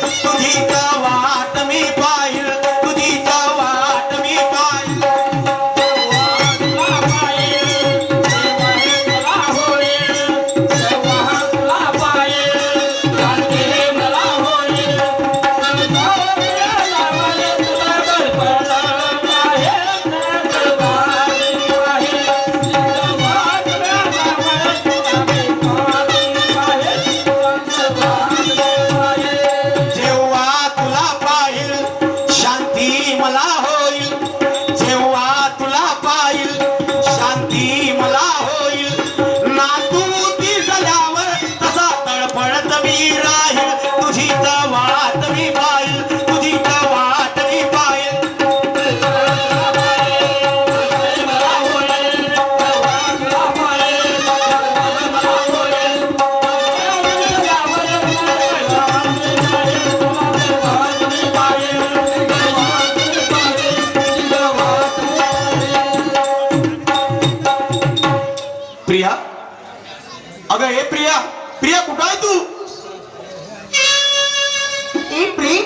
तुझी वाट मी पाहिल, तुझी वाट मी पाहिल. प्रिया, अगं हे प्रिया, प्रिया कुठं आहे तू? ए प्रेम,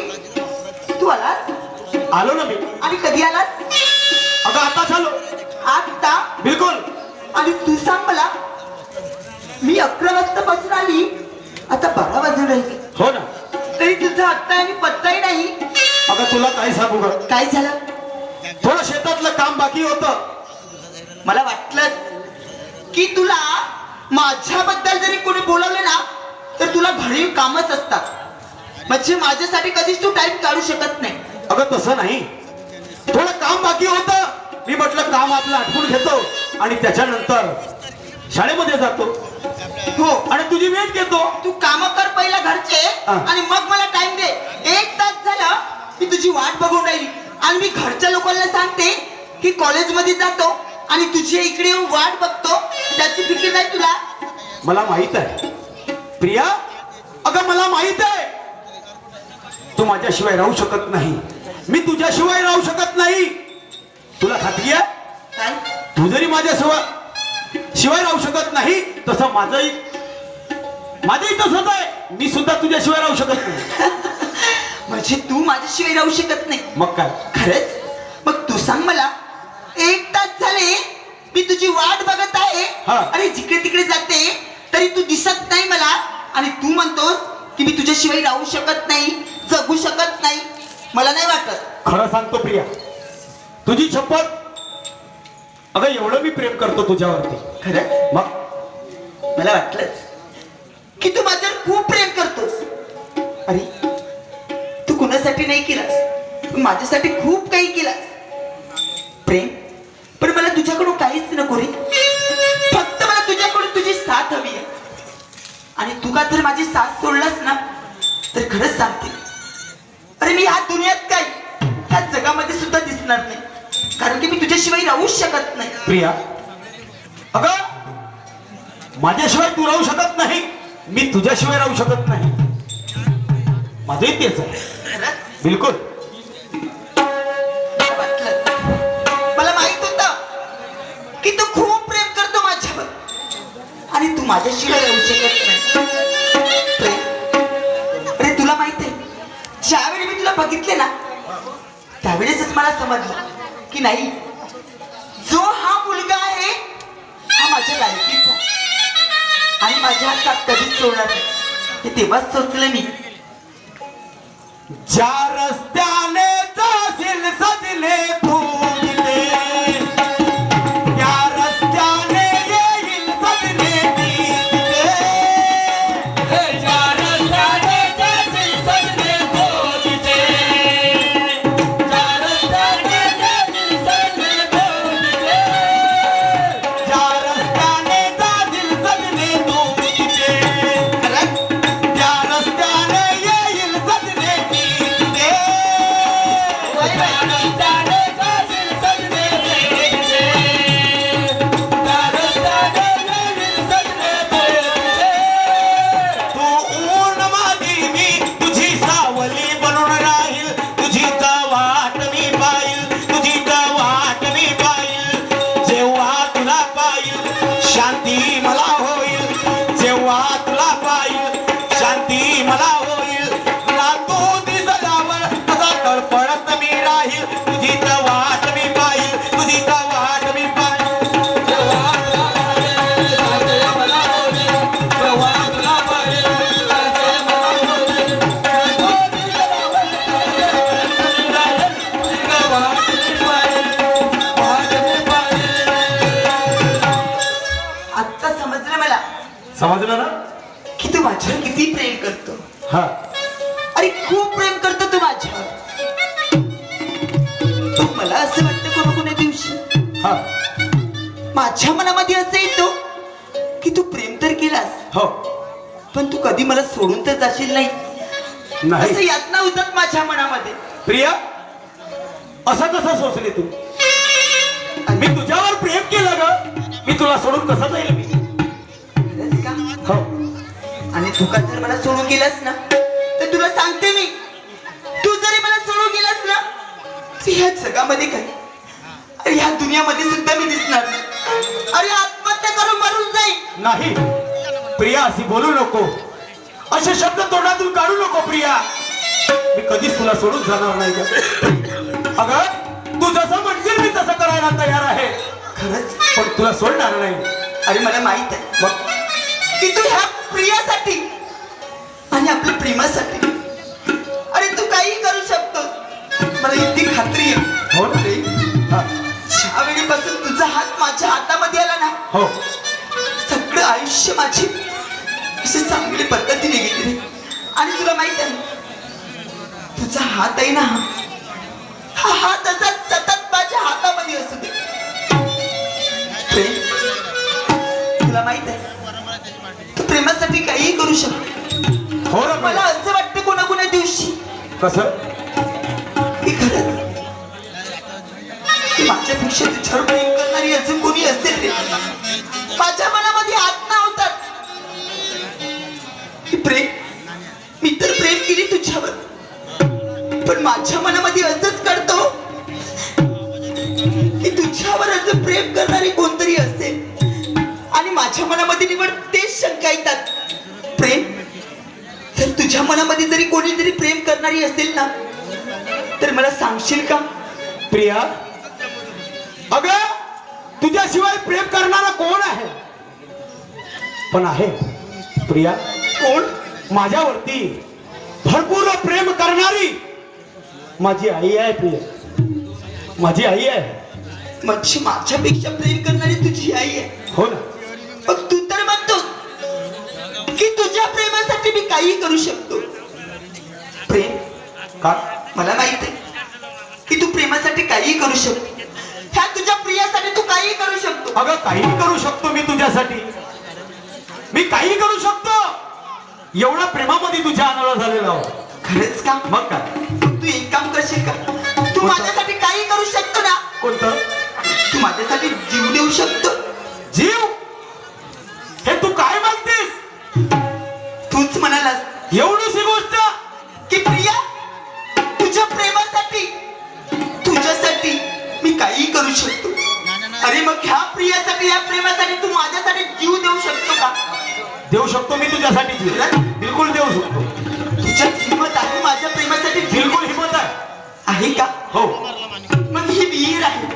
तू आलास? आलो ना मी. आणि कधी आलास? अगं आताच आलो. आता? बिलकुल. आणि तू सांग मला, मी 11 वाजता पासून आली, आता 12 वाजून राहिले. हो ना. तरी तुझा हत्ता आणि पत्ताही नाही. अगं तुला काय सांगू ग, काय झालं? थोडं शेतातलं काम बाकी होतं. मला वाटलं की तुला माझ्याबद्दल जरी कोणी बोलवले ना तर तुला घरी कामच असतात, म्हणजे माझ्यासाठी कधीच तू टाइम काढू शकत नाही. अगं तसं नाही, थोडं काम बाकी होतं. मी म्हटलं काम आपलं आटपून घेतो आणि त्याच्यानंतर शाळेमध्ये जातो. हो, आणि तुझी वेट घेतो. तू काम कर पहिला घरचे आणि मग मला टाइम दे. 1 तास झाला मी तुझी वाट बघून राहिली आणि मी घरच्या लोकांना सांगते की कॉलेजमध्ये जातो आणि तुझी इकडे येऊन वाट बघतो. त्याची फिकीर नाही तुला? मला माहित आहे प्रिया, अगं मला माहित आहे तू माझ्याशिवाय राहू शकत नाही, मी तुझ्याशिवाय राहू शकत नाही. तुला खात्री आहे? काय? तू जरी माझ्याशिवाय राहू शकत नाही तसं माझंही तसंच आहे. मी सुद्धा तुझ्याशिवाय राहू शकत नाही. म्हणजे तू माझ्याशिवाय राहू शकत नाही? मग काय? खरंच? मग तू सांग मला, 1 तास झाले मी तुझी वाट बघत आहे आणि जिकडे तिकडे जाते तरी तू दिसत नाही मला, आणि तू म्हणतोस की मी तुझ्याशिवाय राहू शकत नाही, जगू शकत नाही. मला नाही वाटत. खरं सांगतो प्रिया, तुझी शपथ. अगं एवढं मी प्रेम करतो तुझ्यावरती. खरंच? मग मला वाटलंच की तू माझ्यावर खूप प्रेम करतोस. अरे तू कुणासाठी नाही केलास, तू माझ्यासाठी खूप काही केलास. प्रेम, पण मला तुझ्याकडून काहीच नको रे. फक्त मला तुझ्याकडून तुझी साथ हवी आहे. आणि तू का जर माझी साथ सोडलास ना तर खरंच सांगते, अरे मी ह्या दुनियात काय, ह्या जगामध्ये सुद्धा दिसणार नाही, कारण की मी तुझ्याशिवाय राहूच शकत नाही. प्रिया, अगं माझ्याशिवाय तू राहू शकत नाही, मी तुझ्याशिवाय राहू शकत नाही. माझंही तेच आहे. बिलकुल. मला माहित होतं की तू खूप प्रेम करतो माझ्यावर आणि तू माझ्याशिवाय राहू शकत नाही. अरे तुला माहित आहे, ज्यावेळी मी तुला बघितले ना त्यावेळेसच मला समजलं की नाही, जो हा मुलगा आहे हा माझ्या लायकीचा आणि माझ्या हातात कधीच सोडणार नाही. हे तेव्हाच सोचलं मी. ज्या रस्त्याने जाशील सजले तू तिथे, त्या रस्त्याने येईल सजले मी तिथे. ज्या रस्त्याने जाशील सजले तू तिथे, ज्या रस्त्याने जाशील सजले तू तिथे, ज्या रस्त्याने जाशील सजले तू तिथे, त्या रस्त्याने येईल सजले मी तिथे. समजलं ना? की तू माझ्यावर किती प्रेम करतो. हा. अरे खूप प्रेम करतो तू माझ्यावर. पण मला असं वाटतं कोणा दिवशी हा. माझ्या मनामध्ये असं येतो की तू प्रेम तर केलास, हो. पण तू कधी मला सोडून तर जाशील नाही, असं नाही यातना होतात माझ्या मनामध्ये. प्रिया, असं कसं सोचली तू? मी तुझ्यावर प्रेम केलं ग, मी तुला सोडून कसं जाईल मी? खरंच का? हो. आणि तू का जर मला सोडून गेलास ना, तर तुला सांगते मी, तू जरी मला सोडून गेलास ना, तर ह्या जगामध्ये काय, अरे ह्या दुनियामध्ये सुद्धा मी दिसणार नाही. अरे आत्महत्या करून मरून जाईल. नाही प्रिया, अशी बोलू नको, असे शब्द तोंडातून काढू नको प्रिया. मी कधीच तुला सोडून जाणार नाही ग. अगं तू जसं म्हणशील मी तसं करायला तयार आहे. खरंच? पण तुला सोडणार नाही. अरे मला माहित आहे बघ की तू ह्या प्रियासाठी आणि आपल्या प्रेमासाठी, अरे तू काही करू शकतो, मला इतकी खात्री आहे. हो ना? हा. ज्या वेळीपासून तुझा हात माझ्या हातामध्ये आला ना, हो. सगळं आयुष्य माझी अशी चांगली पद्धतीने गेली. आणि तुला माहित आहे तुझा हात आहे ना, हा हात असा सतत माझ्या हातामध्ये असू दे. प्रेम, तुला माहित आहे तू प्रेमासाठी काहीही करू शकतो. हो ना? मला असं वाटतं कोणा दिवशी कसं? की खरंच की माझ्यापेक्षा तुझ्यावर प्रेम करणारी अजून कोणी असेल रे. माझ्या मनामध्ये हात नव्हतात की प्रेम, मी तर प्रेम केली तुझ्यावर, पण माझ्या मनामध्ये असंच कळतो की तुझ्यावर असं प्रेम करणारी कोणतरी असेल. आणि माझ्या मनामध्ये निवड तेच शंका येतात, प्रेम जर तुझ्या मनामध्ये जरी कोणीतरी प्रेम करणारी असेल ना, तर मला सांगशील का? प्रिया, अगं तुझ्याशिवाय प्रेम करणारा कोण आहे? पण आहे प्रिया. कोण? माझ्यावरती भरपूर प्रेम करणारी माझी आई आहे प्रिया, माझी आई आहे. म्हणजे माझ्यापेक्षा प्रेम करणारी तुझी आई आहे? हो ना? मग तू तर म्हणतो की तुझ्या प्रेमासाठी मी काही करू शकतो. प्रेम, का? मला माहित आहे की तू प्रेमासाठी काही करू शकतो. ह्या तुझ्या प्रियासाठी तू काही करू शकतो. अगं काही करू शकतो मी तुझ्यासाठी, मी काही करू शकतो. एवढा प्रेमामध्ये तुझ्या अनाला झालेला आहो. खरंच का? मग काय? तू एक काम करशील का? तू माझ्यासाठी काही करू शकतो ना? कोणतं? तू माझ्यासाठी जीव देऊ शकतो. जीव? हे तू काय म्हणतेस? तूच म्हणालास एवढीशी गोष्ट की प्रिया तुझ्या प्रेमासाठी, तुझ्यासाठी मी काही करू शकतो. अरे मग ह्या प्रियासाठी, ह्या प्रेमासाठी तू माझ्यासाठी जीव देऊ शकतो का? देऊ शकतो मी तुझ्यासाठी जीव, बिलकुल देऊ शकतो. तुझ्यात हिंमत आहे माझ्या प्रेमासाठी जीव बिलकुल हिंमत आहे का? हो. मग ही विहीर आहे,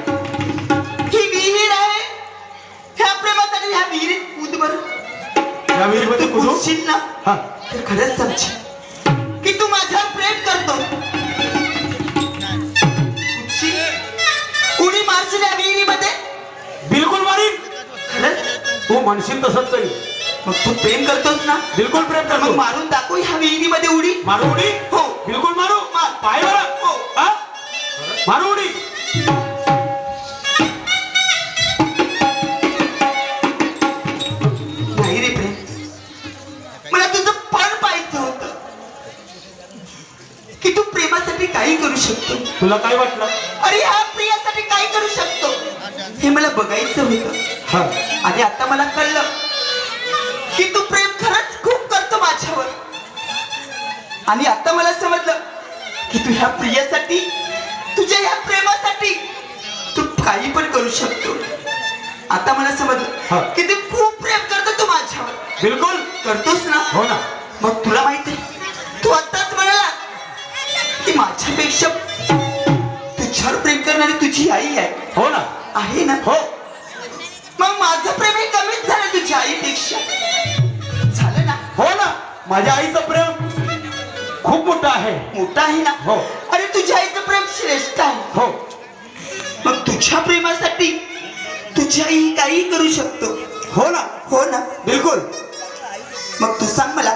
ही विहीर आहे, ह्या प्रेमासाठी ह्या विहिरीत कूद बरं. या विहिरीमध्ये तू कुठून? कूदशील ना, हा. तर खरंच समज की तू माझ्यावर प्रेम करतो. कूदशील, उडी मारशील या विहिरीमध्ये? बिलकुल मारीन. खरंच? तू म्हणशील तसंच करी. मग तू प्रेम करतोस ना? बिलकुल प्रेम तर मग करतो. मारून दाखव ह्या विहिरीमध्ये उडी. मारू उडी? हो. बिलकुल मारू. मार. पाय बरं. हो. हा? मारू उडी. नाही रे प्रेम, मला तुझं फळ पाहायचं होतं की तू प्रेमासाठी काही करू शकतो. तुला काय वाटलं? अरे ह्या प्रियासाठी काही करू शकतो हे मला बघायचं होतं. हा. आणि आता मला कळलं की तू प्रेम खरंच खूप करतो माझ्यावर. आणि आता मला समजलं की तू ह्या प्रियासाठी, तुझ्या ह्या प्रेमासाठी तू काही पण करू शकतो. आता मला हा. समजलं की तू खूप प्रेम करतो तू माझ्यावर. बिलकुल करतोस ना? हो ना? मग तुला माहिती तू आताच म्हणाला की माझ्यापेक्षा तुझ्यावर प्रेम करणारी तुझी आई आहे. हो ना? आहे ना? हो. मग माझं प्रेम हे कमीच झालं तुझ्या आईपेक्षा. झालं ना? हो ना? माझ्या आईचं प्रेम खूप मोठं आहे. मोठा आहे ना? हो. अरे तुझ्या आईचं प्रेम श्रेष्ठ आहे. हो. मग तुझ्या प्रेमासाठी तुझी आई काही करू शकतो. हो ना? हो ना? बिलकुल. मग तू सांग मला,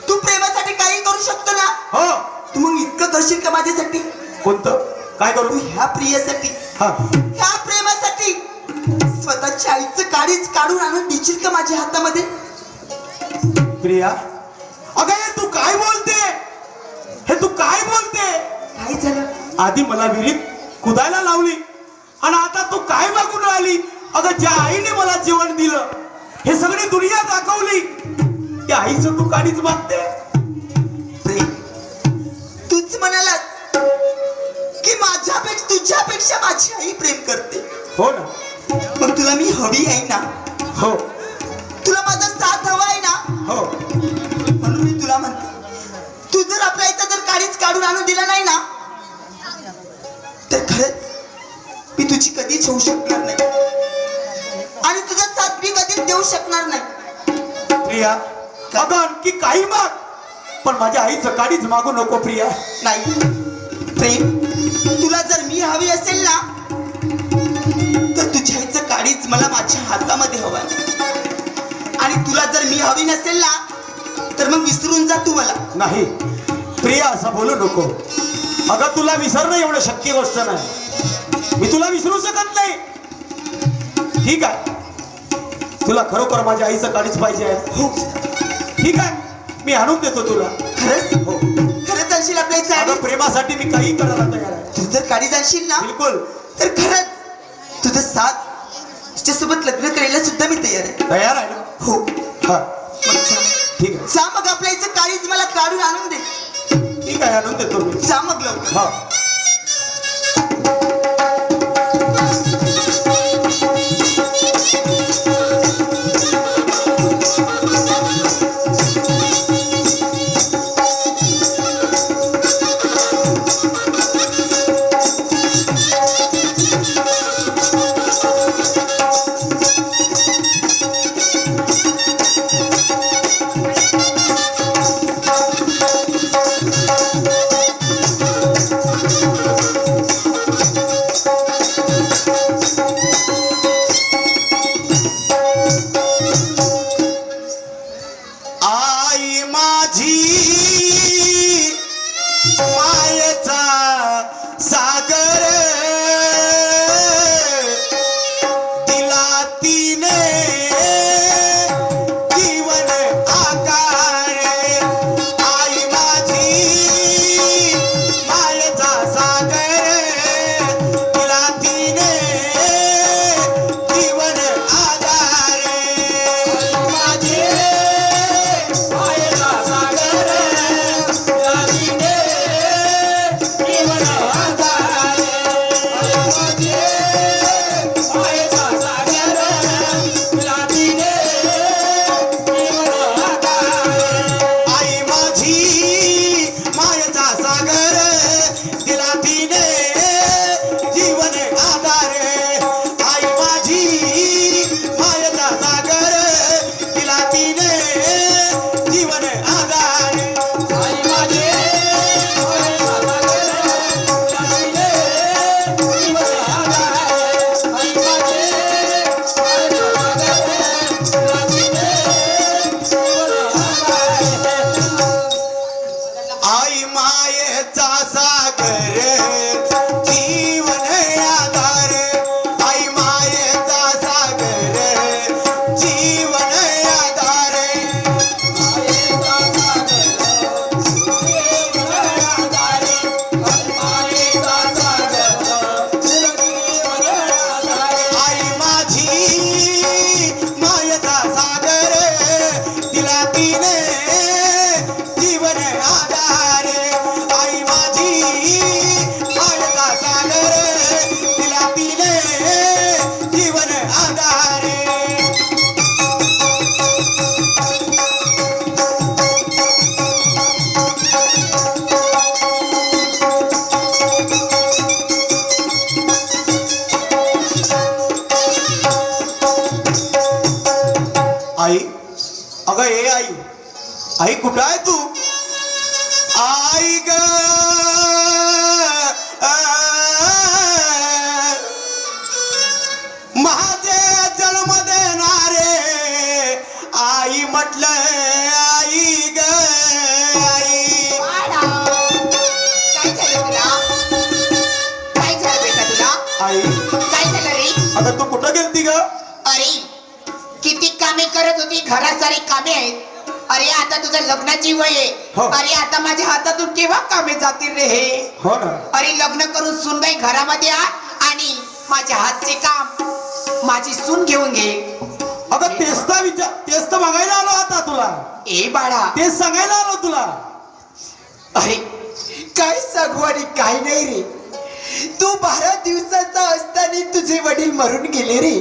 तू प्रेमासाठी काही करू शकतो ना? हो. तू मग इतकं करशील का माझ्यासाठी? कोणतं? काय तू करू? ह्या प्रियासाठी, हा. ह्या प्रेमासाठी स्वतःच्या आईचं काळीच काढून आणून देशील का माझ्या हातामध्ये? प्रिया, अगं हे तू काय बोलते? हे तू काय बोलते? काय झालं? आधी मला विहिरीत कुदायला लावली आणि आता तू काय मागून राहिली? अगं ज्या आईने मला जेवण दिलं, हे सगळी दुनिया दाखवली, त्या आईचं तू काढीच मागते? प्रेम, तूच म्हणाला की माझ्यापेक्षा तुझ्यापेक्षा माझी आई प्रेम करते. हो ना. मग तुला मी हवी आहे ना? हो. तुला माझा साथ हवा आहे ना? हो. म्हणून मी तुला म्हणते, तू जर आपल्या इथं जर काळीच काढून आणून दिला नाही ना, तर खरंच मी तुझी कधीच होऊ शकणार नाही आणि तुझा साथ मी कधीच देऊ शकणार नाही. प्रिया, अगं आणखी काही माग, पण माझ्या आईचं काढीच मागू नको प्रिया. नाही प्रेम, तुला जर मी हवी असेल ना, तर तुझ्या आईचं काळीच मला माझ्या हातामध्ये हवं आहे. आणि तुला जर मी हवी नसेल ना, तर मग विसरून जा तू मला. नाही प्रिया, असं बोलू नको. अगं तुला विसरणं एवढं शक्य गोष्ट नाही. मी तुला विसरू शकत नाही. ठीक आहे, तुला खरोखर माझ्या आईचं काळीच पाहिजे आहे? हो. ठीक आहे, मी आणून देतो तुला. खरंच? हो. खरंच आणशील आपल्या इथं? अगं प्रेमासाठी मी काही करायला तयार आहे. तू जर काळी जाशील ना, बिलकुल. तर खरंच तुझं साथ, तुझ्यासोबत लग्न करायला सुद्धा मी तयार आहे. तयार आहे ना? हो. हा. मग जा. ठीक आहे. जा मग आपल्या इथं काळीच मला काढून आणून दे. ठीक आहे, आणून देतो मी. जा मग लवकर. हा. आई, अगं ए आई, आई कुठं आहे तू? आई ग, माझे जन्म देणारे आई म्हटलं आई ग आई. बाळा, काय झालं तुला? काय झालं बेटा तुला? आई काय झालं रे? आता तू कुठं गेलती ग? अरे किती कामे करत होती, घरात सारी कामे आहेत. अरे आता तुझं लग्नाची वय आहे. हो. अरे आता माझ्या हातातून केव्हा कामे जातील रे हे? हो ना. अरे लग्न करून सूनबाई घरामध्ये आ आणि माझ्या हातचे काम माझी सून घेऊन घे. अगं तेच तर बघायला आलो आता तुला. ए बाळा, तेच सांगायला आलो तुला. अरे काय सांगू आणि काय नाही रे. तू 12 दिवसाचा असताना तुझे वडील मरून गेले रे.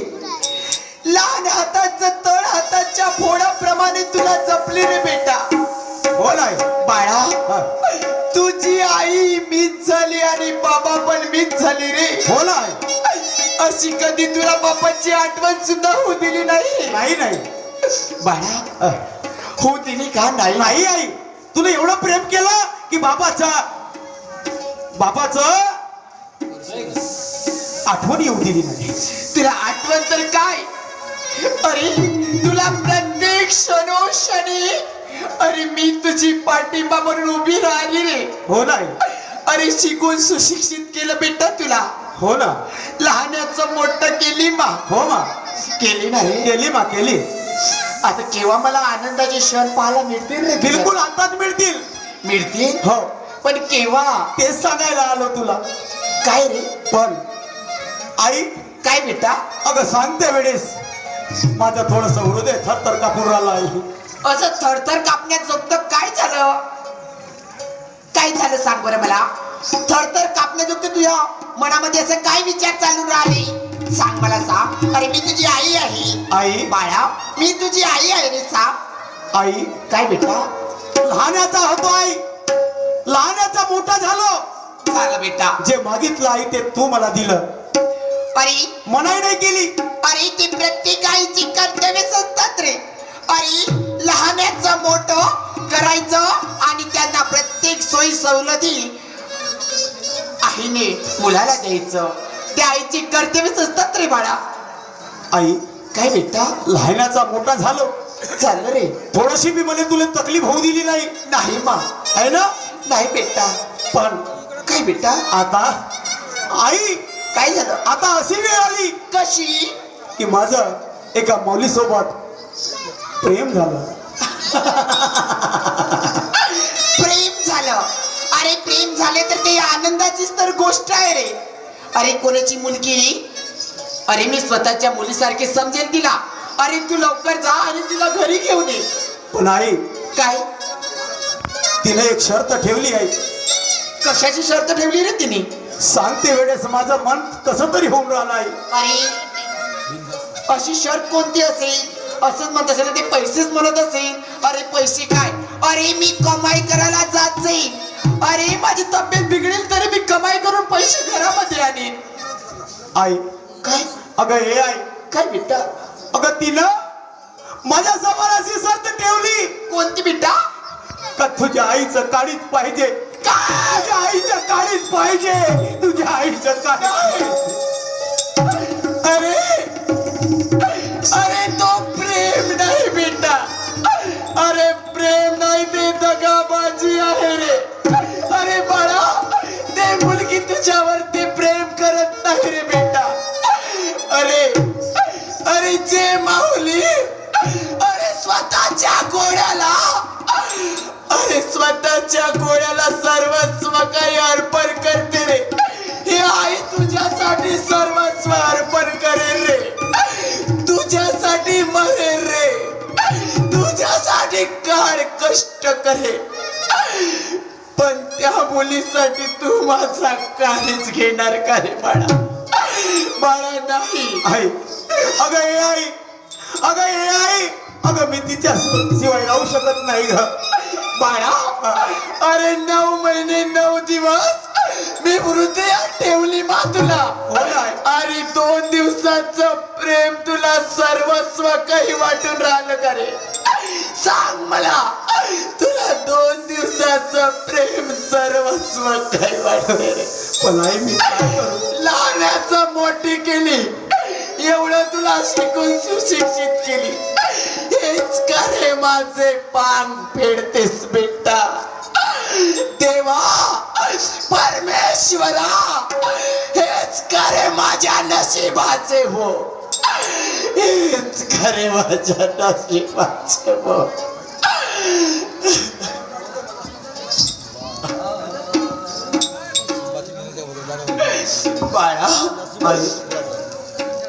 लहान हाताचं तळ हाताच्या फोडाप्रमाणे तुला जपले रे बेटा. हो नाही बाळा, हा. तुझी आई मीच झाली आणि बाबा पण मीच झाली रे. हो नाही. अशी कधी तुला बापाची आठवण सुद्धा होऊ दिली नाही. नाही नाही बाळा, होऊ दिली का नाही? नाही आई, तुला एवढं प्रेम केलं की बाबाचं आठवण येऊ दिली नाही. तुला आठवण तर काय, अरे तुला प्रत्येक क्षणोक्षणी अरे मी तुझी पाठिंबा म्हणून उभी राहिली रे. हो नाही. अरे शिकून सुशिक्षित केलं बेटा तुला. हो ना. लहानाचं मोठं केली मा. हो मा. केली ना रे. केली मा केली. आता केव्हा मला आनंदाचे क्षण पाहायला मिळतील रे? बिलकुल आताच मिळतील. मिळतील. हो पण केव्हा? तेच सांगायला आलो तुला. काय रे? पण आई, काय बेटा? अगं सांगते वेळेस माझं थोडस हृदय थरथर कापून राहिलं आई. असं थरथर कापण्यात जोगतं काय झालं? काय झालं सांग बरं मला. थरथर कापण्याजोगतं तुझ्या मनामध्ये असं काय विचार चालू राहिले सांग मला. सांग. अरे मी तुझी आई आहे. आई बाळा, मी तुझी आई आहे रे. सांग. आई, काय बेटा? लहानाचा होतो आई, लहानाचा मोठा झालो. झालं बेटा. जे मागितलं आई ते तू मला दिलं. अरे मनाई नाही केली. अरे ते प्रत्येक आईची कर्तव्य असतात रे. अरे लहानाचं मोठं करायचं आणि त्यांना प्रत्येक सोयी सवलती आईने मुलाला द्यायचं. त्या आईची कर्तव्यच असतात रे बाळा. आई, काय बेटा? लहानाचा मोठा झालो. चाललं रे. थोडीशी बी मला तुला तकलीफ होऊ दिली नाही. नाही मा. आहे ना? नाही बेटा. पण काय बेटा? आता आई, काय झालं? आता अशी वेळ आली कशी? की माझं एका मौलीसोबत प्रेम झालं. प्रेम झालं. अरे प्रेम झाले तर ते आनंदाचीच तर गोष्ट आहे रे. अरे कोणाची मुलगी, अरे मी स्वतःच्या मुलीसारखे समजेल तिला. अरे तू लवकर जा आणि तिला घरी घेऊन ये. पण आई, काय? तिने एक शर्त ठेवली आहे. कशाची शर्त ठेवली रे तिने? सांगते वेळेस माझं मन कसं तरी होऊन राहिलं आहे. अरे अशी शर्त कोणती असेल? असंच म्हणत असेल ते पैसेच म्हणत असेल. अरे पैसे काय? अरे मी कमाई करायला जात जाईल. अरे माझी तब्येत बिघडेल तरी मी कमाई करून पैसे घरामध्ये आणीन. आई, काय? अगं हे आई, काय बेटा? अगं तिनं माझ्या समोर अशी शर्त ठेवली कोणती बेटा? का तुझ्या आईचं काळीच पाहिजे. काय? तुझ्या आईचं काळीच पाहिजे. तुझ्या आईचं काळीच. अरे अरे तो प्रेम नाही बेटा. अरे प्रेम नाही, ते दगाबाजी आहे रे. अरे बाळा, ते मुलगी तुझ्यावर ते प्रेम करत नाही रे बेटा. अरे अरे जे माऊली अरे स्वतःच्या गोळ्याला, अरे स्वतःच्या गोळ्याला सर्वस्व काही अर्पण करते रे. ही आई तुझ्यासाठी सर्वस्व अर्पण करेल रे. तुझ्यासाठी मरेल रे. तुझ्यासाठी काळ कष्ट करे. पण त्या मुलीसाठी तू माझा काहीच घेणार का रे बाळा? बाळा नाही. आई, अगं हे आई, अगं हे आई, अगं मी तिच्या शिवाय राहू शकत नाही ग बाळा. अरे 9 महिने 9 दिवस मी हृदयात ठेवली मा तुला. अरे 2 दिवसाचं प्रेम तुला सर्वस्व काही वाटून राहिलं का रे? सांग मला, तुला 2 दिवसाचं प्रेम सर्वस्व काही वाटते रे? पण आई मी काय करू? लहानाचं मोठी केली, एवढं तुला शिकून सुशिक्षित केली. हेच का रे माझे पांग फेडतेस बेटा देवा परमेश्वरा हेच का रे माझ्या नशिबाचे हो हेच का रे माझ्या नशिबाचे हो बाळा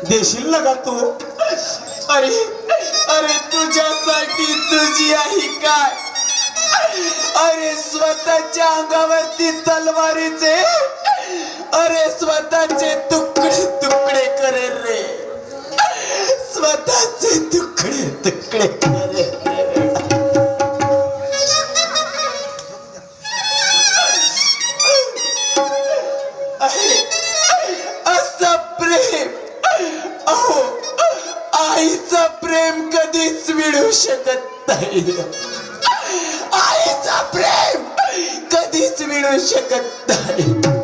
देशील ना का तू अरे अरे तुझ्यासाठी तुझी आई काय अरे स्वतःच्या अंगावरती तलवारीचे अरे स्वतःचे तुकडे तुकडे करेल रे स्वतःचे तुकडे तुकडे करेल रे असं प्रेम अहो आईचं प्रेम कधीच मिळू शकत नाही आईचं प्रेम कधीच मिळू शकत नाही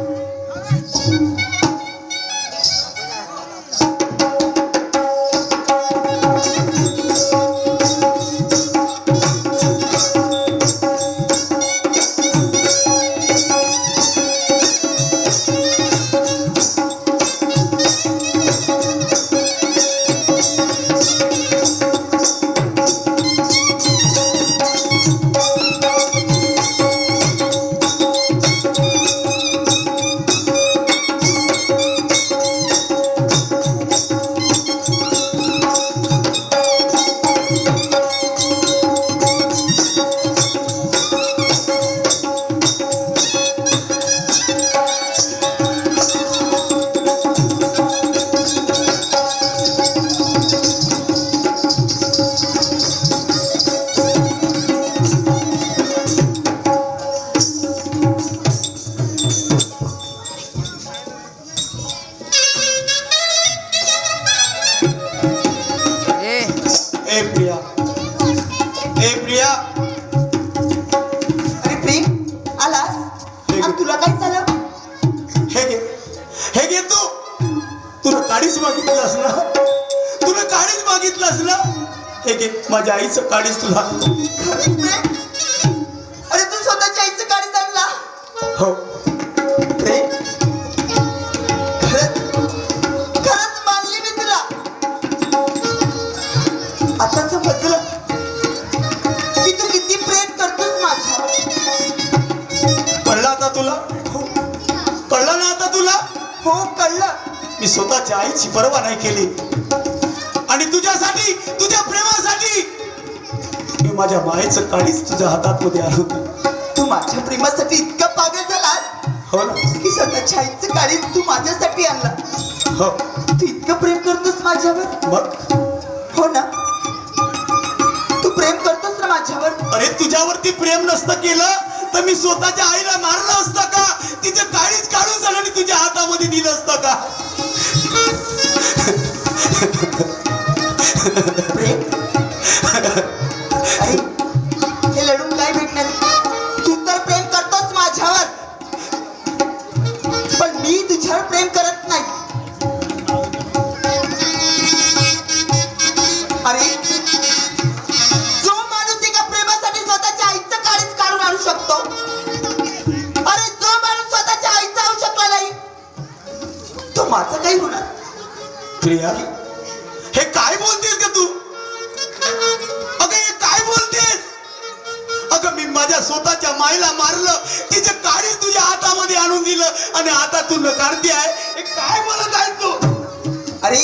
माझ्या आईचं काळीच तुला अरे तू स्वतःच्या आईचं काळीच आणला हो खरंच मानली मी तुला आता समजलं की तू किती प्रेम करतोस माझ्या कळलं आता तुला कळलं ना आता तुला हो कळलं मी स्वतःच्या आईची पर्वा नाही केली आणि तुझ्यासाठी तुझ्या प्रेमासाठी मी माझ्या मायेचं काळीच तुझ्या हातात मध्ये आलो तू माझ्या प्रेमासाठी इतका पागल झालास हो ना की स्वतःच्या आईचं काळीच तू माझ्यासाठी आणला हो तू इतकं प्रेम करतोस माझ्यावर मग हो ना तू प्रेम करतोस ना माझ्यावर अरे तुझ्यावरती प्रेम नसतं केलं तर मी स्वतःच्या आईला मारलं असतं का तिचं काळीच काढून आणि तुझ्या हातामध्ये दिलं असतं का प्रेम अरे हे लढून काय भेटणार तू तर प्रेम करतोस माझ्यावर पण मी तुझ्यावर प्रेम करत नाही अरे जो माणूस एका प्रेमासाठी स्वतःच्या आईचं काळीच काढून आणू शकतो अरे जो माणूस स्वतःच्या आईचा होऊ शकला नाही तो माझं काही होणार प्रिया हे काय बोलतेस का तू अगं हे काय बोलतेस अगं मी माझ्या स्वतःच्या माईला मारलं तिचे काळीच तुझ्या हातामध्ये आणून दिलं आणि आता तू नकारते आहे हे काय बोलत आहे तू अरे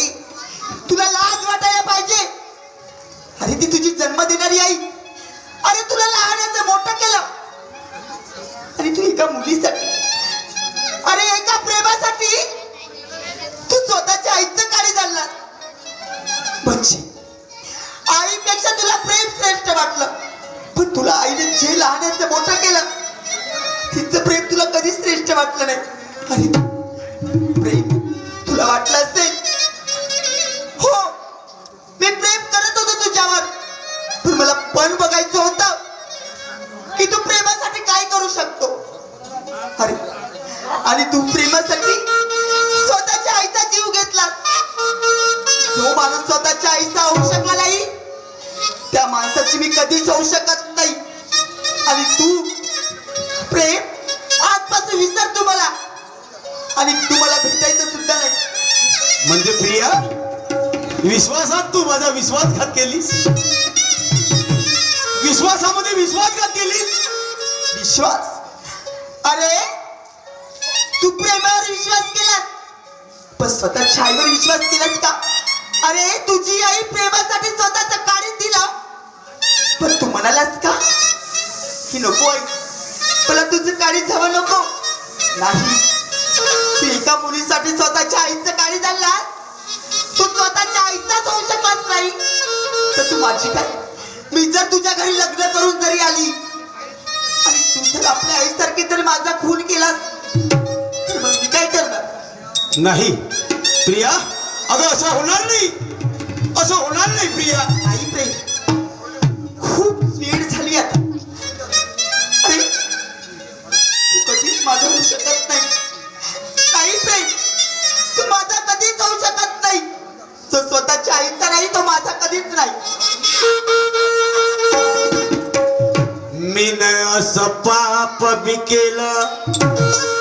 तुला लाज वाटायला पाहिजे अरे ती तुझी जन्म देणारी आई अरे तुला लहानाचं मोठं केलं आणि तू एका मुलीसाठी अरे एका प्रेमासाठी तू स्वतःच्या आईचं काळी झाला म्हणजे आईपेक्षा तुला प्रेम श्रेष्ठ वाटलं पण तुला आईने जे लहानाचं मोठं केलं तिचं प्रेम तुला कधीच श्रेष्ठ वाटलं नाही अरे प्रेम तुला वाटलं असेल हो मी प्रेम करत होतो तुझ्यावर पण मला पण बघायचं होतं की तू प्रेमासाठी काय करू शकतो अरे आणि तू प्रेमासाठी स्वतःच्या आईचा जीव घेतला जो माणूस स्वतःच्या आईचा होऊ शकला नाही त्या माणसाची मी कधीच होऊ शकत नाही. आणि तू प्रेम आजपासून विसर तू मला, आणि तू मला भेटायचं सुद्धा नाही. म्हणजे प्रिया, विश्वासात तू माझा विश्वासघात केलीस, विश्वासामध्ये विश्वासघात केलीस. विश्वास? अरे तू प्रेमावर विश्वास केलास, पण स्वतःच्या आईवर विश्वास केलास का? अरे तुझी आई प्रेमासाठी स्वतःचं काढीत दिला, पण तू म्हणालास का की नको आई, मला तुझं काढीत हवं नको? नाही, तू एका मुलीसाठी स्वतःच्या आईचं काढीत आणलास. तू स्वतःच्या आईचाच होऊ शकत नाही तर तू माझी काय? मी जर तुझ्या घरी लग्न करून जरी आली आणि तू जर आपल्या आईसारखी जर माझा खून केलास तर मग मी काय करणार? नाही प्रिया, अगं असं होणार नाही, असं होणार नाही प्रिया. नाही प्रेम, खूप वेळ झाली आता. अरे तू कधीच माझं होऊ शकत नाही. नाही प्रेम, तू माझा कधीच होऊ शकत नाही. जो स्वतःच्या आईचा नाही तो माझा कधीच नाही. मी न असं पाप बी केलं,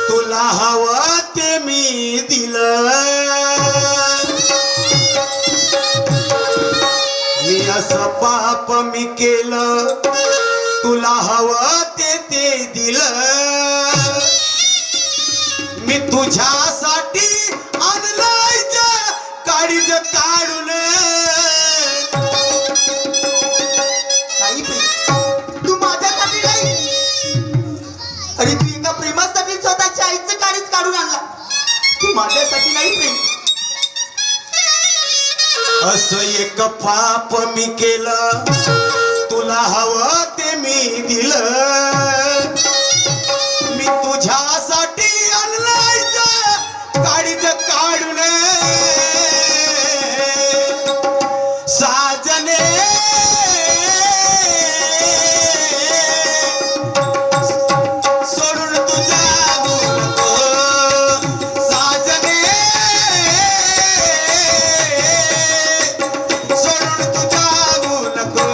तुला हवं ते मी दिलं. मी असं पाप मी केलं, तुला हवं ते दिलं. मी तुझ्यासाठी आणलंय काळीज काढून. नाही प्रेम, तू माझ्यासाठी नाही, अरे तू एका प्रेमासाठी स्वतःच्या आईचं काळीच काढून आणला. तू माझ्यासाठी नाही प्रेम. असं एक पाप मी केलं, तुला हवं ते मी दिलं. मी तुझ्यासाठी आणलंय काळीज काढून. साजने सोडून तू जाऊ नको, साजने सोडून तू जाऊ नको.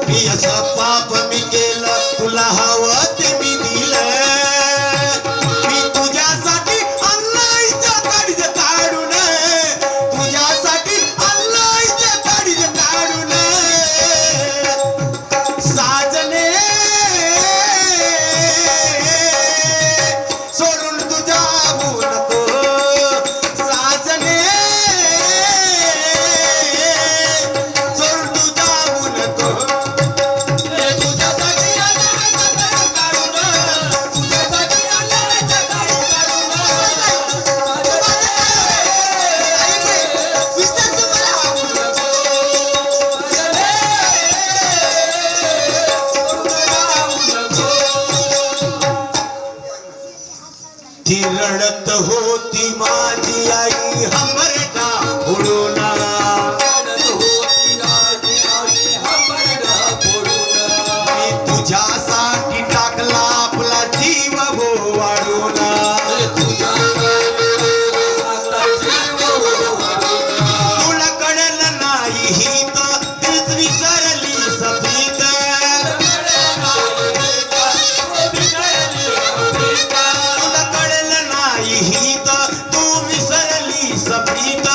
मी असं पाप मी केलं, तुला हवं ते मी दिलं. मी तुझ्यासाठी आणलंय काळीज काढून, तुझ्यासाठी आणलंय काळीज काढून. साजने सोडून तू जाऊ नको, साजने सोडून तू जाऊ नको. ती रडत होती माझी आई हमरडा उडून. मी तुझ्यासाठी टाकला आपला जीव हो वाढून. तुला कळलं नाही ही तर तीच विसरली सफीत. तुला कळलं नाही ही तर तू विसरली सफीत.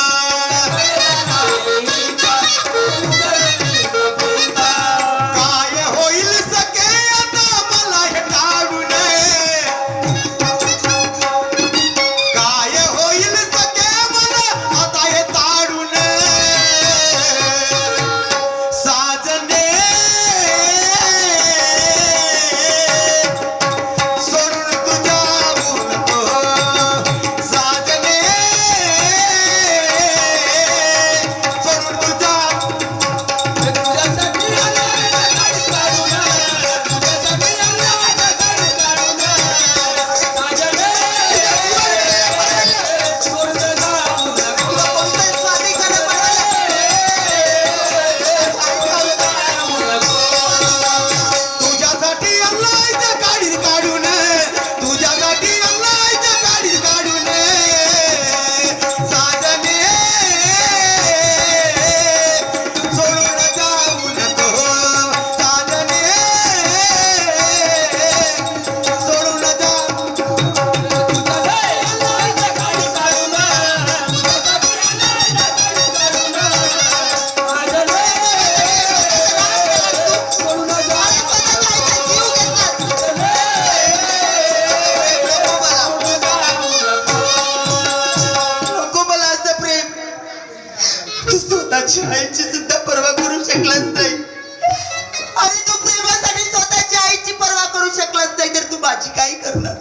अरे तू प्रेमासाठी स्वतःच्या आईची पर्वा करू शकलास नाही तर तू माझी काय करणार?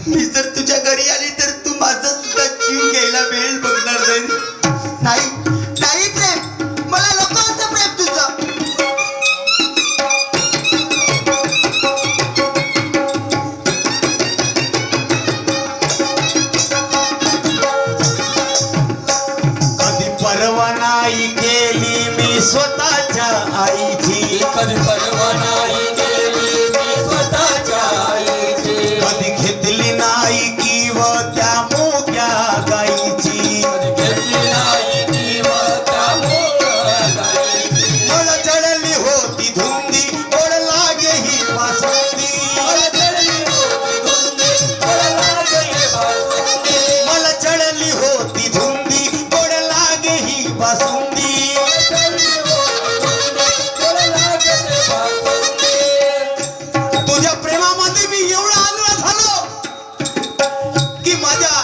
मी जर तुझ्या घरी आली तर तू माझा सुद्धा जीव घ्यायला वेळ बघणार नाही. नाही प्रेम, मला नको असं प्रेम तुझं. कधी परवा नाही केली मी स्वतःच्या आईची, कधी परवा नाही केली मी स्वतःच्या आईची, कधी घेतली नाही किंवा त्या मोक्या गाईची, कधी घेतली नाही किंवा त्या मोकळ्या गायीची. मला चढली होती धुंदी गोड लागे ही वासुंदी, मला चढली होती धुंदी, मला लागे बासुंदी. मला चढली होती धुंदी गोड लागे ही वासुंदी. मला चढली होती धुंदी, मला लागे बासुंदी. तुझ्या प्रेमामध्ये मी एवढा आंधळा झालो की माझ्या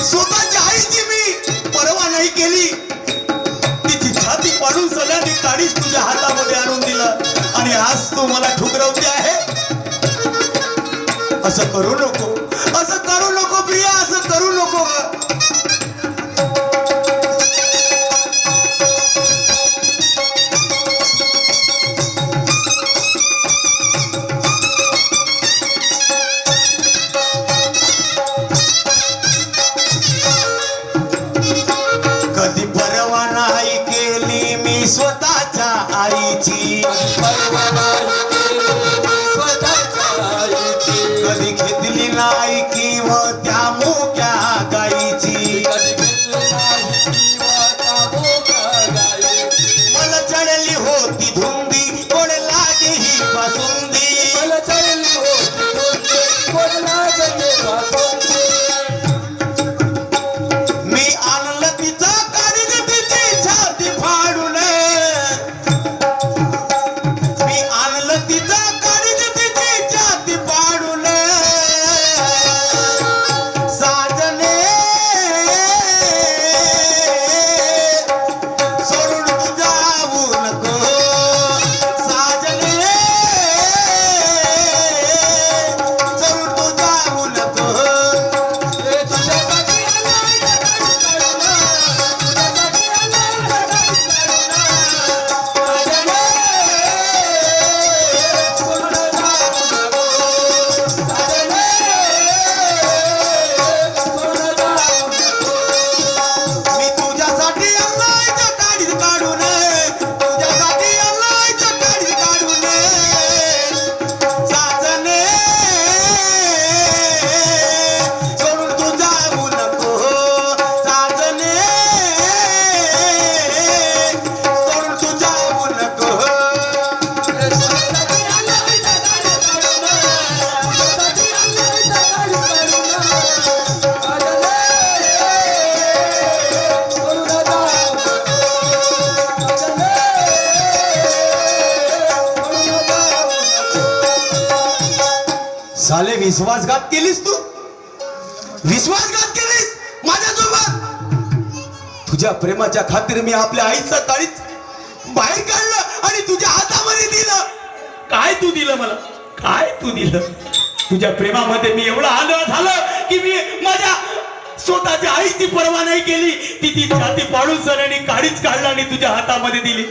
स्वतःच्या आईची मी पर्वा नाही केली. तिची छाती पाडून सगळ्यांनी काडीच तुझ्या हातामध्ये आणून दिलं आणि आज तू मला ठुकरवते आहे. असं करू नको, असं करू नको प्रिया, असं करू नको. कधी परवा नाही केली मी स्वतःच्या आईची, परवा नाही केली मी स्वतःच्या आईची, कधी घेतली नाही किंवा त्या मोक्या गाईची, कधी घेतली नाही किंवा त्या मोकळ्या गायीची. मला चढली होती धुंदी गोड लागे ही बासुंदी. मला चढली होती धुंदी, गोड लागे बासुंदी. मी आणलं तिचा काढीच तिची छाती फाडून, मी आणलं तिचा काढीच तिची छाती फाडून. साजने सोडून तू जाऊ नको, साजने सोडून तू जाऊ नको. हे तुझ्यासाठी आलोय जगात काढून, तुझ्यासाठी आलोय जगात काढून. साजने, सोडून जाऊ नको. साजने, सोडून जाऊ नको. मी तुझ्यासाठी आलायच्या काडीत काढून, तुझ्यासाठी आलायच्या काडीत काढून. साजने सोडून तू जाऊ नको, साजने सोडून तू जाऊ नको. हे तुझ्यासाठी आलोय जगात काढून, तुझ्यासाठी आलोय जगात काढून. साजने, सोडून जाऊ नको. साजने, सोडून जाऊ नको. साले विश्वासघात केलीस तू, विश्वासघात केलीस माझ्यासोबत. तुझ्या प्रेमाच्या खातीर मी आपल्या आईचा काळीच बाहेर काढलं आणि तुझ्या हातामध्ये दिलं. काय तू दिलं मला, काय तू दिलं? तुझ्या प्रेमामध्ये मी एवढा आंधळा झालं की मी माझ्या स्वतःच्या आईची पर्वा नाही केली. ती छाती पाडून सरांनी काळीच काढला आणि तुझ्या हातामध्ये दिली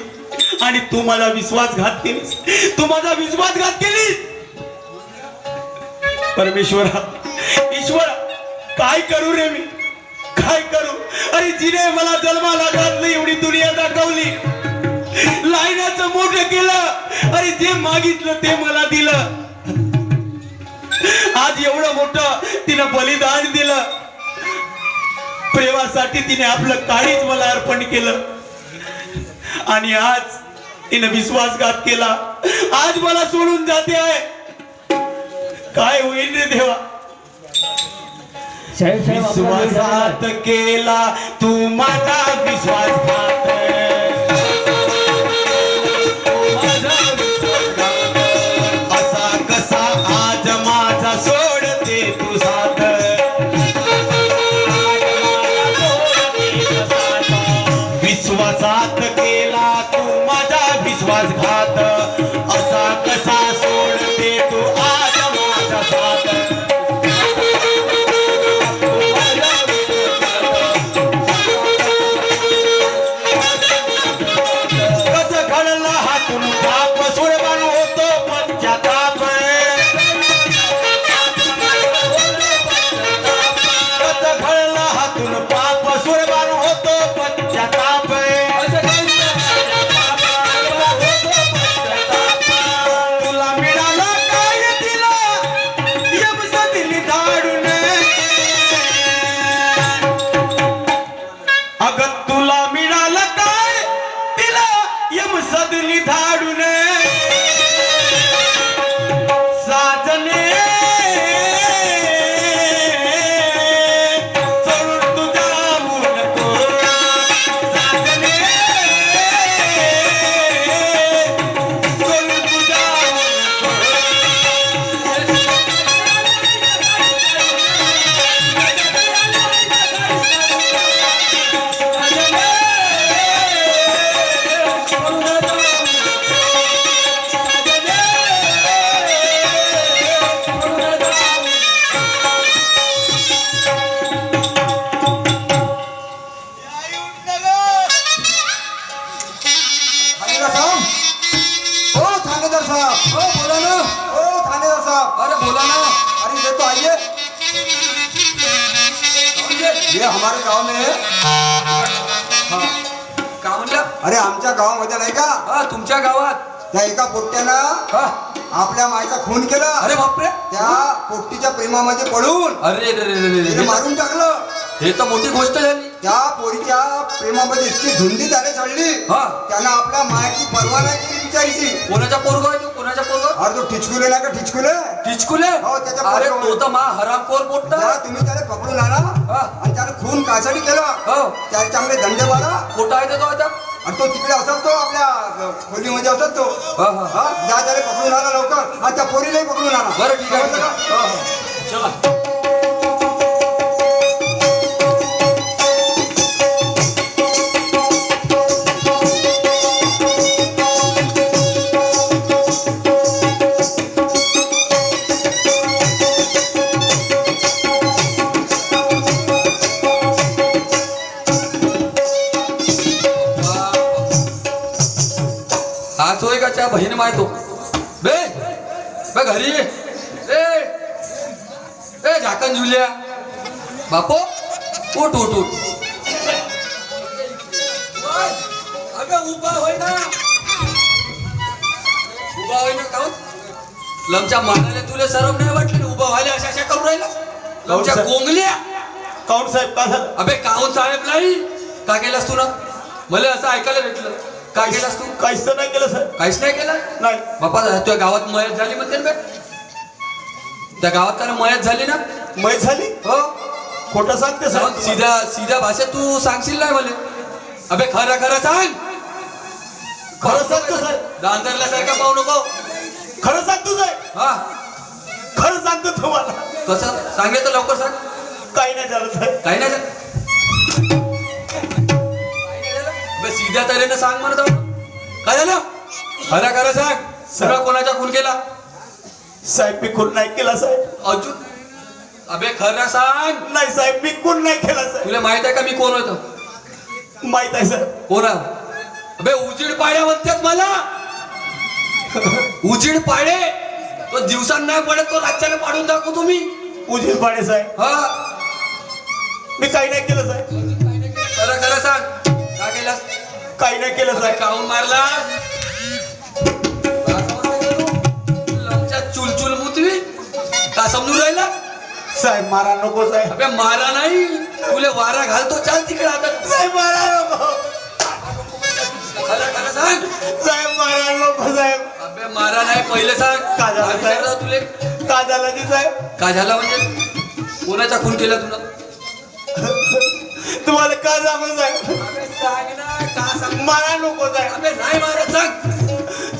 आणि तू मला विश्वासघात केलीस, तू माझा विश्वासघात केलीस. परमेश्वरा, ईश्वरा, काय करू रे मी, काय करू? अरे जिने मला जन्माला घातलं, एवढी दुनिया दाखवली, लायनाचं मोठं केलं, अरे जे मागितलं ते मला दिलं. आज एवढं मोठं तिनं बलिदान दिलं. प्रेमासाठी तिने आपलं काळीच मला अर्पण केलं आणि आज तिने विश्वासघात केला. आज मला सोडून जाते आहे. काय होईल रे देवा? विश्वासात केला तू माझा विश्वासघात, असा कसा आज माझा सोडते तू साथ. विश्वासात केला तू माझा विश्वासघात, हातून पाप सुरबान होतो पश्चाताप घडला हातून पाप सुरबान होतो पश्चाताप तुला मिळाला काय तिला यमसा दिली धाडून अगं तुला मिळालं काय तिला यमसा दिली धाडून साजने चढून तू जाऊ नको साजने चढून तू जाऊ नको थानेदार साहब, ओ थानेदार साहब, ओ बोला ना, ओ थानेदार साहब, अरे बोला ना, अरे ये तो आइए, ये हमारे गांव में है. हाँ. का म्हणलं? अरे आमच्या गावामध्ये नाही का हा तुमच्या गावात त्या एका पोट्ट्यानं हा आपल्या मायचा खून केला. अरे बापरे त्या पोट्टीच्या प्रेमामध्ये पडून अरे रे रे रे रे तिने रे. मारून टाकलं. हे तर मोठी गोष्ट झाली. त्या पोरीच्या प्रेमामध्ये इतकी धुंदी त्याने चढली हा त्यानं आपल्या मायाची पर्वा नाही केली बिचारीची. कोणाच्या पोरगो आहे तू? कोणाच्या पोरगो? अरे तो ठिचकुले नाही का ठिचकुले टिचकुले? हो, त्याच्या अरे पोरगो. तो तर मा हरामखोर पोट्टा. जरा तुम्ही त्याला पकडून आणा हा. आणि त्याला खून कासाठी केलं. हो त्याला चांगले दंडे मारा. कुठं आहे तो आता? आणि तो तिकडे असत तो आपल्या खोलीमध्ये असत तो. हा हा हा जा त्याला पकडून आणा लवकर आणि त्या पोरीलाही पकडून आणा. बरं, ठीक आहे, समजलं ठीक का? आहे. हो, हो. चला हाच होय का त्या बहीण माहितो बे बे घरी ये. ए झाकण जुल्या बापो उठ उठ उठ. अगं उभा होय ना उभा होय ना काऊन लमच्या मारायला तुला सरम नाही वाटली ना? उभा व्हायला अशा अशा करून राहिला लमच्या साहेब? कोंगल्या. काऊन साहेब का झालं अबे काऊन साहेब नाही का केलास तू ना? मला असं ऐकायला भेटलं. का केलास तू? काहीच तर नाही केलं साहेब. काहीच नाही केलं. नाही बापा तुझ्या गावात मयत झाली म्हणते ना बे? त्या गावात त्याला मयत झाली ना? मय झाली हो खोटं सांगते जाऊन साहेब. सीधा सीधा भाषेत तू सांगशील नाही मला. अबे खरं खरं सांग. खरं सांगतो साहेब. दांदरल्यासारखा पाहू नको. खरं सांगतो साहेब. हा खरं सांगतो तुम्हाला. कसं सांगे तर लवकर सांग. काही नाही झालं साहेब. काही नाही झालं. अबे सीध्या तऱ्हेनं सांग म्हणत आहो. काय झालं? खरं खरं सांग. सगळं कोणाचा खून केला? साहेब मी खून नाही केला साहेब. अजून अबे खरं सांग. नाही साहेब मी खून नाही केला साहेब. तुला माहित आहे का मी कोण होतो? माहित आहे साहेब. कोण आहे? अबे उजीड पाड्या म्हणतात मला. उजीड पाडे तो दिवसांना नाही पडत तो रातच्याला पाडून दाखवू तुम्ही. उजीर पाडे साहेब. हा मी काही नाही केलं साहेब. खरं खरं सांग. का केलास? काही नाही केलं अबे साहेब. काहून मारला? लमच्या चुलचुल मुतवी का समजून राहिला? साहेब मारा नको साहेब. अबे मारा नाही तुले वारा घालतो. चाल तिकडे आता. साहेब मारा नको. खरं खरं सांग. साहेब मारा नको साहेब. अबे मारा नाही पहिले सांग. का झालं काय विचारलं साहेब? तुले? का झालं ते साहेब? का झाला म्हणजे? कोणाचा खून केला तुला? तुम्हाला का सांगू साहेब? अबे सांग ना का सांग. मारा नको साहेब. अबे नाही मारत सांग.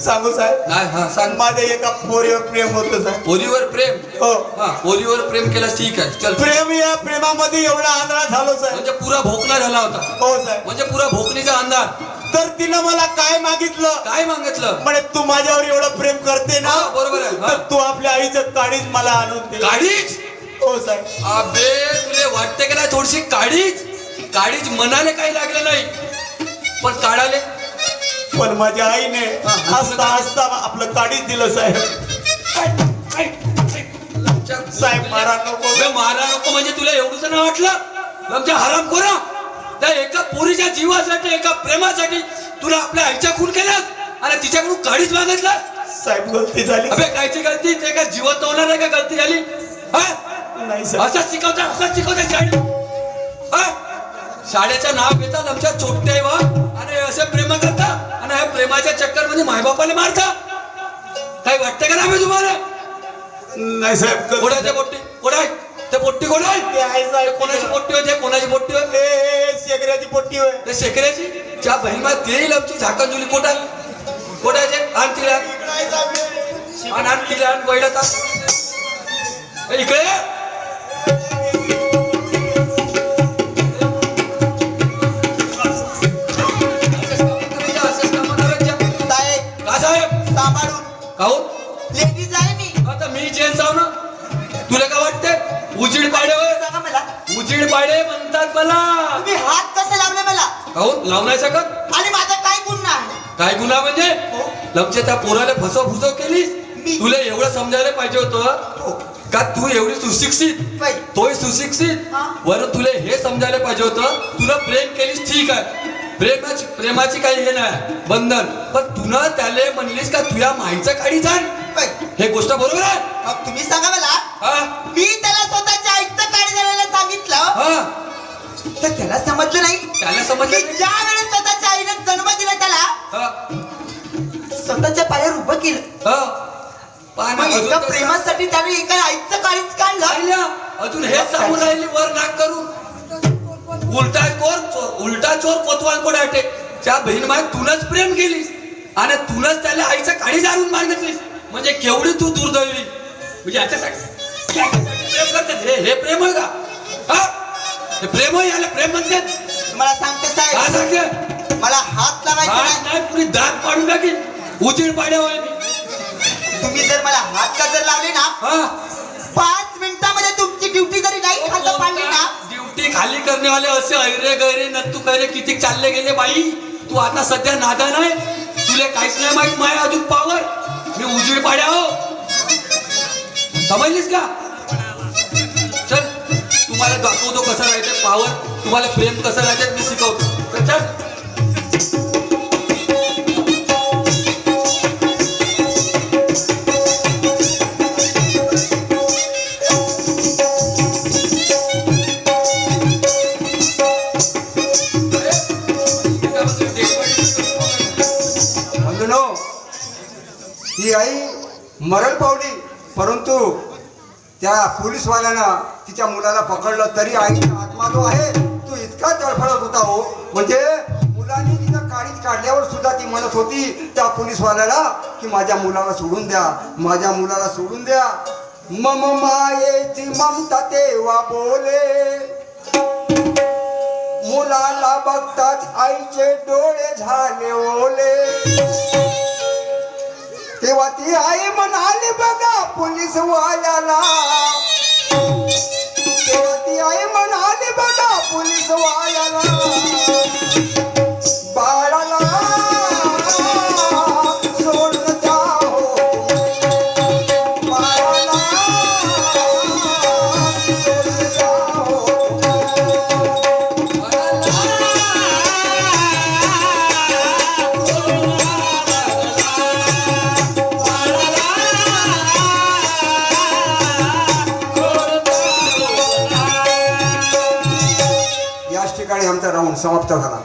सांगू साहेब नाही हा सांग. माझ्या एका पोरीवर प्रेम होतं साहेब. पोरीवर प्रेम. हो हा पोरीवर प्रेम केलास ठीक आहे चल. प्रेम या प्रेमामध्ये एवढा आंधळा झालो साहेब. म्हणजे पुरा भोकणा झाला होता. हो साहेब. म्हणजे पुरा भोकणीचा अंधार. तर तिनं मला काय मागितलं काय मागितलं? म्हणे तू माझ्यावर एवढं प्रेम करते ना हा, बरोबर आहे. हा. तर तू आपल्या आईचं काळीच मला आणून दे. काळीज? हो साहेब. अबे तुले वाटते का नाही थोडीशी काळीज? काळीज मनाले काही लागलं नाही पण काढाले पण माझ्या आईने हसता हसता आपलं काढीच दिलं साहेब. साहेब मारा नको. मारा नको म्हणजे तुला एवढंच नाही वाटलं आमच्या हराम खोरा त्या एका पोरीच्या जीवासाठी एका प्रेमासाठी तुला आपल्या आईच्या खून केलास आणि तिच्याकडून काढीच मागितला. साहेब गलती झाली. अबे कायची गलती ते काय जीवत होणार आहे का गलती झाली नाही साहेब. असंच शिकवतात शाळेचं नाव घेतात आमच्या छोट्या वा आणि असे प्रेम करतात आणि ह्या प्रेमाच्या चक्कर मध्ये मायबापाला मारता. काही वाटतं का नाही तुम्हाला? नाही साहेब. कोणाच्या पोट्टी कोणा ते पोट्टी कोण आहे? ते आहे साहेब. कोणाची पोट्टी होते कोणाची पोट्टी होते? शेकऱ्याची पोट्टी होय. ते शेकऱ्याची त्या बहिणीला देईल आमची झाकण जुली कोटा कोटाचे आण तिला आण तिला आण बैठा इकडे सांभाळून काहून लेडीज आहे मी. आता मी चेन जाऊ ना तुला काय वाटतंय? उजीड पाडे होय सांगा मला उजीड पाडे म्हणतात मला. तुम्ही हात कसे लावले मला काहून लावू नाही शकत? आणि माझा काय गुन्हा आहे? काय गुन्हा म्हणजे लमच्या त्या पोराला फसव केलीस. मी- तुला एवढं समजायला पाहिजे होतं का तू एवढी सुशिक्षित बाई. तोय सुशिक्षित हा. वरून तुला हे समजायला पाहिजे होतं तुला प्रेम केलीस ठीक आहे प्रेमाची काही हे नाही बंधन पण तुला त्याला म्हणलीस का तुझ्या माईचं काढी जाण बाई, हे गोष्ट बरोबर आहे मग तुम्ही सांगा मला. हा मी त्याला स्वतःच्या आईचं काढ द्यायला सांगितलं हा तर त्याला समजलं नाही. त्याला मी समजलं ज्या वेळेस स्वतःच्या आईने जन्म दिला त्याला हा, स्वतःच्या पायावर उभं केलं. हा. पाहा ना, मग अजून एका कसं- प्रेमासाठी त्याने एका आईचं काळीच काढलं. पाहिलं? अजून हेच सांगून राहिली वर नाक करून उलटा चोर कोतवाल कोण आटे त्या बहीण माय तूनच प्रेम केलीस आणि तूनच त्याला आईचं काळी जाणून मागितलीस म्हणजे केवढी तू दुर्दैवी म्हणजे याच्यासाठी प्रेम करतात हे प्रेम आहे का? हा हे प्रेम आहे याला प्रेम म्हणतात. तुम्हाला सांगते काय साहेब सांगते मला हात लावायचा हात नाही. नाही पुरी दात पाडून टाकी उजीड पाड्या होय मी. तुम्ही जर मला हात का जर लावले ना हा 5 मिनिटामध्ये तुमची ड्युटी जरी नाही खाल्लं पाडली ना ड्युटी खाली करणे वाले असे ऐरे गैरे नत्तू कैरे किती चालले गेले बाई. तू आता सध्या नादा नाही तुला काहीच नाही माहित माय अजून पावर मी उजीड पाड्या हो समजलीस का? चल तुम्हाला दाखवतो कसं राहायचं पावर तुम्हाला प्रेम कसं राहायचं मी शिकवतो तर चल. बंधूनो ही आई मरण पावली परंतु त्या पोलीसवाल्यानं तिच्या मुलाला पकडलं तरी आईचा आत्मा जो आहे तो इतका तडफडत होता हो म्हणजे मुलांनी तिचं काळीच काढल्यावर सुद्धा ती म्हणत होती त्या पोलीसवाल्याला की माझ्या मुलाला सोडून द्या माझ्या मुलाला सोडून द्या. मम मायेची ममता तेव्हा बोले मुलाला बघताच आईचे डोळे झाले ओले. तेव्हा ती आई म्हणाली बघा पोलीस वाल्याला तेव्हा ती आई म्हणाली बघा पोलीस वाल्याला बाळाला सोडून द्या हो बाळाला सोडून द्या हो. याच ठिकाणी आमचा राऊंड समाप्त झाला.